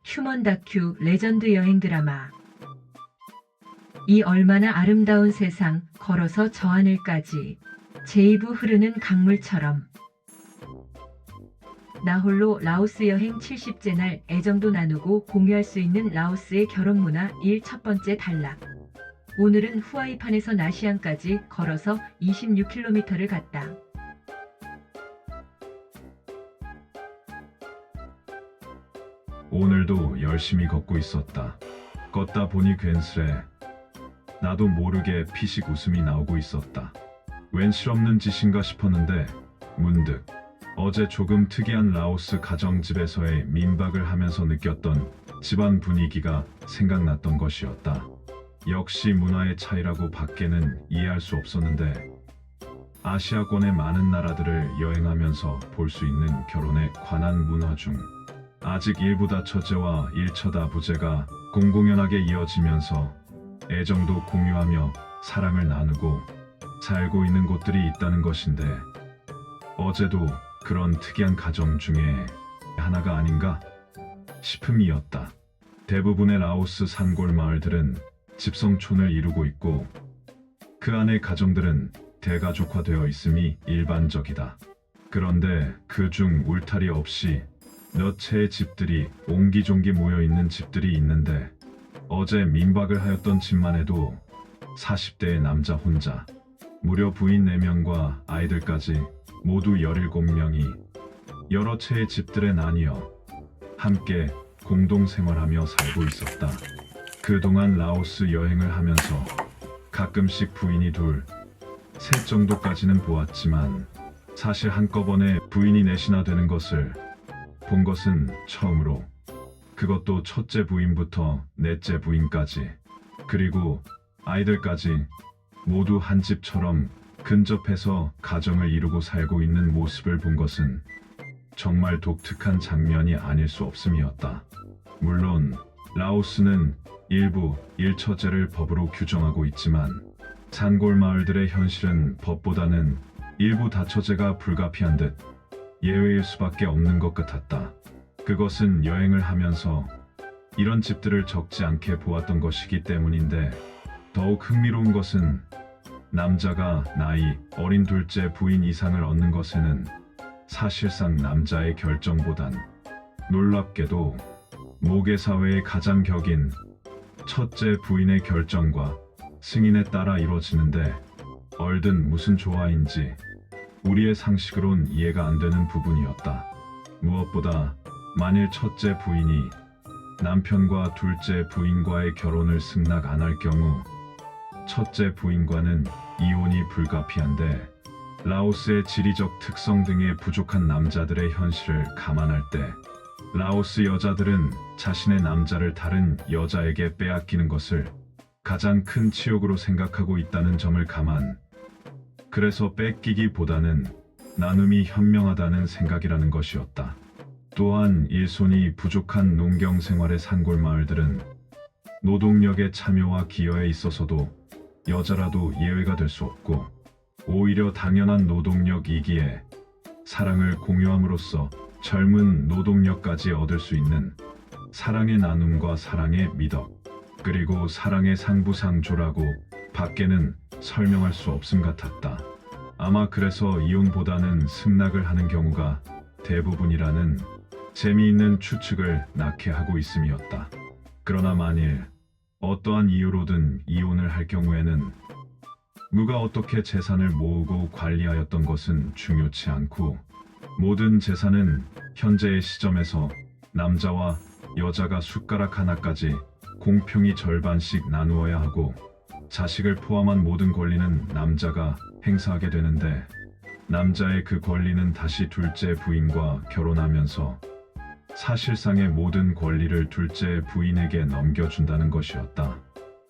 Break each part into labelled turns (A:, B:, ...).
A: 휴먼 다큐 레전드 여행 드라마. 이 얼마나 아름다운 세상, 걸어서 저 하늘까지. 제이브 흐르는 강물처럼. 나 홀로 라오스 여행 70째 날 애정도 나누고 공유할 수 있는 라오스의 결혼 문화 1 첫 번째 단락. 오늘은 후아이판에서 나시안까지 걸어서 26km를 갔다.
B: 오늘도 열심히 걷고 있었다. 걷다 보니 괜스레 나도 모르게 피식 웃음이 나오고 있었다. 웬 실없는 짓인가 싶었는데 문득 어제 조금 특이한 라오스 가정집에서의 민박을 하면서 느꼈던 집안 분위기가 생각났던 것이었다. 역시 문화의 차이라고 밖에는 이해할 수 없었는데 아시아권의 많은 나라들을 여행하면서 볼 수 있는 결혼에 관한 문화 중 아직 일부 다처제와 일처 다부제가 공공연하게 이어지면서 애정도 공유하며 사랑을 나누고 살고 있는 곳들이 있다는 것인데 어제도 그런 특이한 가정 중에 하나가 아닌가 싶음이었다. 대부분의 라오스 산골 마을들은 집성촌을 이루고 있고 그 안의 가정들은 대가족화되어 있음이 일반적이다. 그런데 그중 울타리 없이 몇 채의 집들이 옹기종기 모여있는 집들이 있는데 어제 민박을 하였던 집만 해도 40대의 남자 혼자 무려 부인 4명과 아이들까지 모두 17명이 여러 채의 집들에 나뉘어 함께 공동생활하며 살고 있었다. 그동안 라오스 여행을 하면서 가끔씩 부인이 둘, 셋 정도까지는 보았지만 사실 한꺼번에 부인이 넷이나 되는 것을 본 것은 처음으로, 그것도 첫째 부인부터 넷째 부인까지 그리고 아이들까지 모두 한 집처럼 근접해서 가정을 이루고 살고 있는 모습을 본 것은 정말 독특한 장면이 아닐 수 없음이었다. 물론 라오스는 일부 일처제를 법으로 규정하고 있지만 산골 마을들의 현실은 법보다는 일부 다처제가 불가피한 듯 예외일 수밖에 없는 것 같았다. 그것은 여행을 하면서 이런 집들을 적지 않게 보았던 것이기 때문인데 더욱 흥미로운 것은 남자가 나이 어린 둘째 부인 이상을 얻는 것에는 사실상 남자의 결정보단 놀랍게도 모계사회의 가장 격인 첫째 부인의 결정과 승인에 따라 이루어지는데 얼든 무슨 조화인지 우리의 상식으론 이해가 안 되는 부분이었다. 무엇보다 만일 첫째 부인이 남편과 둘째 부인과의 결혼을 승낙 안 할 경우 첫째 부인과는 이혼이 불가피한데 라오스의 지리적 특성 등의 부족한 남자들의 현실을 감안할 때 라오스 여자들은 자신의 남자를 다른 여자에게 빼앗기는 것을 가장 큰 치욕으로 생각하고 있다는 점을 감안, 그래서 뺏기기보다는 나눔이 현명하다는 생각이라는 것이었다. 또한 일손이 부족한 농경 생활의 산골 마을들은 노동력의 참여와 기여에 있어서도 여자라도 예외가 될 수 없고 오히려 당연한 노동력이기에 사랑을 공유함으로써 젊은 노동력까지 얻을 수 있는 사랑의 나눔과 사랑의 미덕, 그리고 사랑의 상부상조라고 밖에는 설명할 수 없음 같았다. 아마 그래서 이혼보다는 승낙을 하는 경우가 대부분이라는 재미있는 추측을 낳게 하고 있음이었다. 그러나 만일 어떠한 이유로든 이혼을 할 경우에는 누가 어떻게 재산을 모으고 관리하였던 것은 중요치 않고 모든 재산은 현재의 시점에서 남자와 여자가 숟가락 하나까지 공평히 절반씩 나누어야 하고 자식을 포함한 모든 권리는 남자가 행사하게 되는데 남자의 그 권리는 다시 둘째 부인과 결혼하면서 사실상의 모든 권리를 둘째 부인에게 넘겨준다는 것이었다.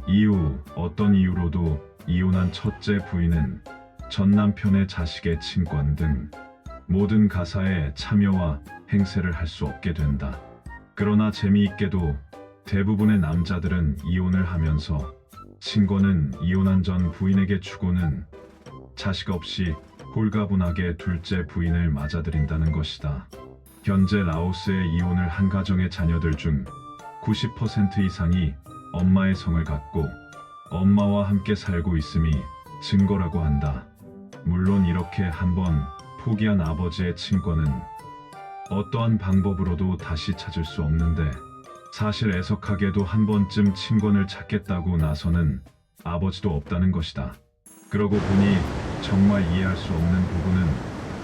B: 이후 어떤 이유로도 이혼한 첫째 부인은 전 남편의 자식의 친권 등 모든 가사에 참여와 행세를 할 수 없게 된다. 그러나 재미있게도 대부분의 남자들은 이혼을 하면서 친권은 이혼한 전 부인에게 주고는 자식 없이 홀가분하게 둘째 부인을 맞아들인다는 것이다. 현재 라오스의 이혼을 한 가정의 자녀들 중 90% 이상이 엄마의 성을 갖고 엄마와 함께 살고 있음이 증거라고 한다. 물론 이렇게 한번 포기한 아버지의 친권은 어떠한 방법으로도 다시 찾을 수 없는데, 사실 애석하게도 한 번쯤 친권을 찾겠다고 나서는 아버지도 없다는 것이다. 그러고 보니 정말 이해할 수 없는 부분은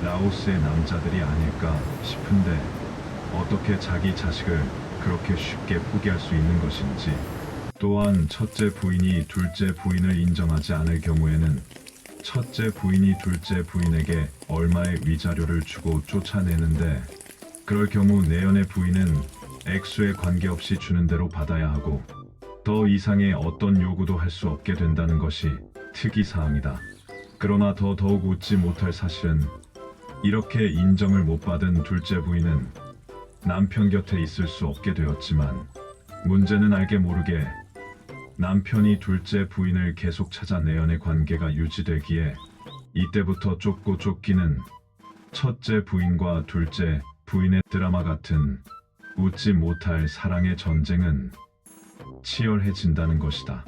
B: 라오스의 남자들이 아닐까 싶은데, 어떻게 자기 자식을 그렇게 쉽게 포기할 수 있는 것인지. 또한 첫째 부인이 둘째 부인을 인정하지 않을 경우에는 첫째 부인이 둘째 부인에게 얼마의 위자료를 주고 쫓아내는데, 그럴 경우 내연의 부인은 액수에 관계없이 주는 대로 받아야 하고 더 이상의 어떤 요구도 할 수 없게 된다는 것이 특이사항이다. 그러나 더더욱 웃지 못할 사실은, 이렇게 인정을 못 받은 둘째 부인은 남편 곁에 있을 수 없게 되었지만, 문제는 알게 모르게 남편이 둘째 부인을 계속 찾아 내연의 관계가 유지되기에 이때부터 쫓고 쫓기는 첫째 부인과 둘째 부인의 드라마 같은 웃지 못할 사랑의 전쟁은 치열해진다는 것이다.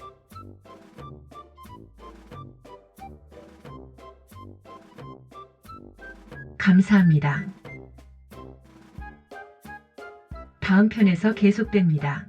A: 감사합니다. 다음 편에서 계속됩니다.